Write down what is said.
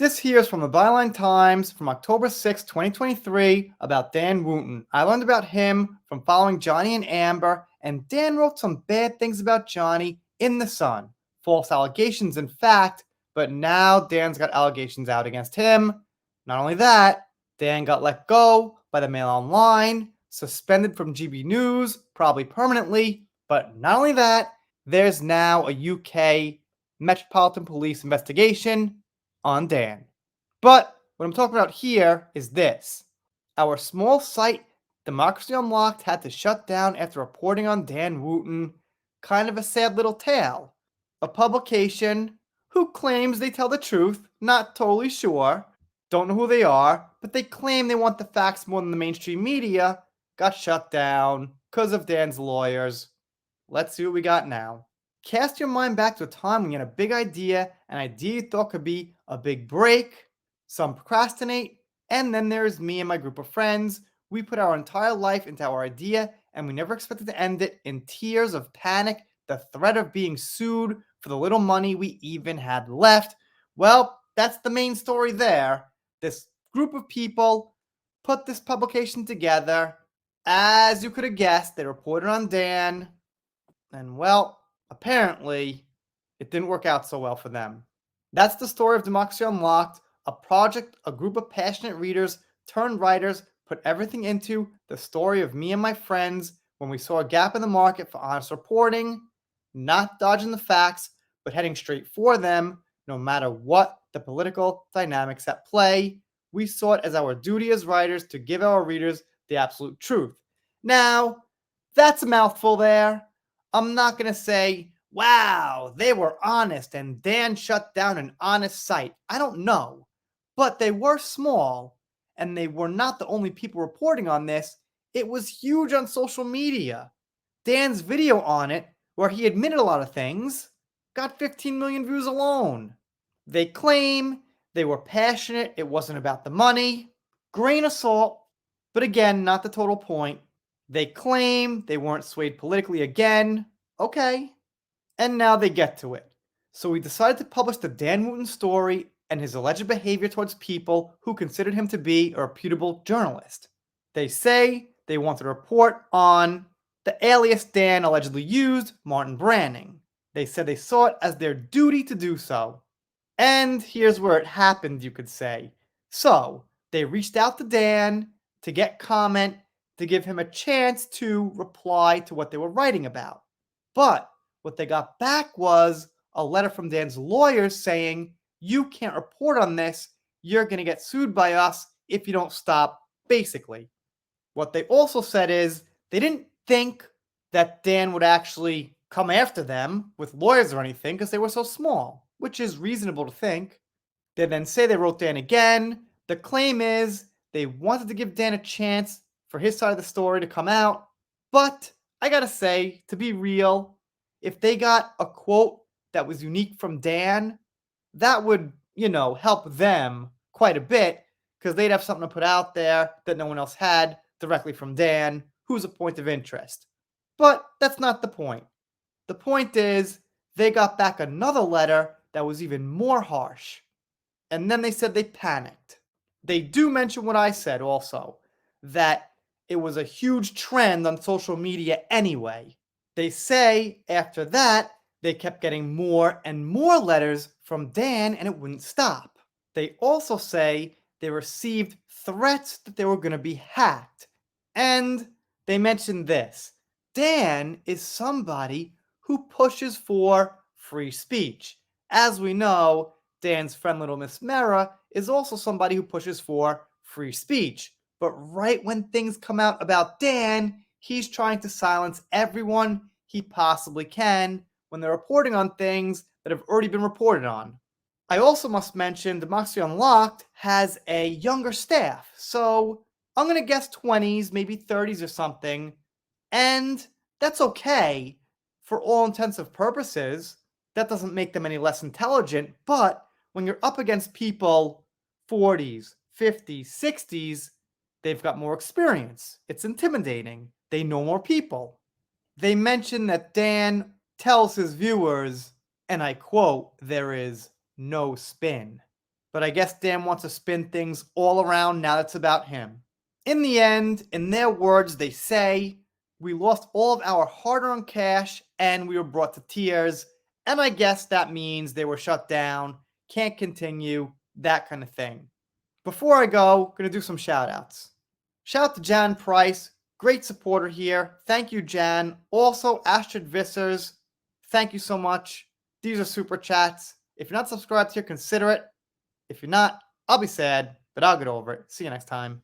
This here is from the Byline Times from October 6, 2023, about Dan Wooten. I learned about him from following Johnny and Amber, and Dan wrote some bad things about Johnny in The Sun. False allegations, in fact, but now Dan's got allegations out against him. Not only that, Dan got let go by the Mail Online, suspended from GB News, probably permanently, but not only that, there's now a UK Metropolitan Police investigation on Dan. But what I'm talking about here is this. Our small site, Democracy Unlocked, had to shut down after reporting on Dan Wooten. Kind of a sad little tale. A publication who claims they tell the truth, not totally sure, don't know who they are, but they claim they want the facts more than the mainstream media, got shut down because of Dan's lawyers. Let's see what we got now. Cast your mind back to a time when you had a big idea, an idea you thought could be a big break. Some procrastinate, and then there's me and my group of friends. We put our entire life into our idea, and we never expected to end it in tears of panic, the threat of being sued for the little money we even had left. Well, that's the main story there. This group of people put this publication together. As you could have guessed, they reported on Dan, and well, apparently, it didn't work out so well for them. That's the story of Democracy Unlocked, a project a group of passionate readers turned writers put everything into the story of me and my friends when we saw a gap in the market for honest reporting, not dodging the facts, but heading straight for them, no matter what the political dynamics at play. We saw it as our duty as writers to give our readers the absolute truth. Now, that's a mouthful there. I'm not going to say, wow, they were honest and Dan shut down an honest site. I don't know. But they were small, and they were not the only people reporting on this. It was huge on social media. Dan's video on it, where he admitted a lot of things, got 15 million views alone. They claim they were passionate, it wasn't about the money. Grain of salt, but again, not the total point. They claim they weren't swayed politically again. Okay. And now they get to it. So we decided to publish the Dan Wooten story and his alleged behavior towards people who considered him to be a reputable journalist. They say they want to report on the alias Dan allegedly used, Martin Branning. They said they saw it as their duty to do so. And here's where it happened, you could say. So, they reached out to Dan to get comment, to give him a chance to reply to what they were writing about. But what they got back was a letter from Dan's lawyers saying, you can't report on this, you're going to get sued by us if you don't stop, basically. What they also said is they didn't think that Dan would actually come after them with lawyers or anything because they were so small, which is reasonable to think. They then say they wrote Dan again. The claim is they wanted to give Dan a chance for his side of the story to come out. But I gotta say, to be real, if they got a quote that was unique from Dan, that would, help them quite a bit because they'd have something to put out there that no one else had directly from Dan, who's a point of interest. But that's not the point. The point is, they got back another letter that was even more harsh. And then they said they panicked. They do mention what I said also, that it was a huge trend on social media anyway. They say after that, they kept getting more and more letters from Dan and it wouldn't stop. They also say they received threats that they were going to be hacked. And they mentioned this. Dan is somebody who pushes for free speech. As we know, Dan's friend Little Miss Mera is also somebody who pushes for free speech. But right when things come out about Dan, he's trying to silence everyone he possibly can when they're reporting on things that have already been reported on. I also must mention Democracy Unlocked has a younger staff, so I'm going to guess 20s, maybe 30s or something, and that's okay for all intents and purposes. That doesn't make them any less intelligent, but when you're up against people 40s, 50s, 60s, they've got more experience. It's intimidating. They know more people. They mention that Dan tells his viewers, and I quote, there is no spin. But I guess Dan wants to spin things all around now that it's about him. In the end, in their words, they say, we lost all of our hard-earned cash and we were brought to tears. And I guess that means they were shut down, can't continue, that kind of thing. Before I go, gonna do some shout outs. Shout out to Jan Price, great supporter here. Thank you, Jan. Also, Astrid Vissers, thank you so much. These are super chats. If you're not subscribed here, consider it. If you're not, I'll be sad, but I'll get over it. See you next time.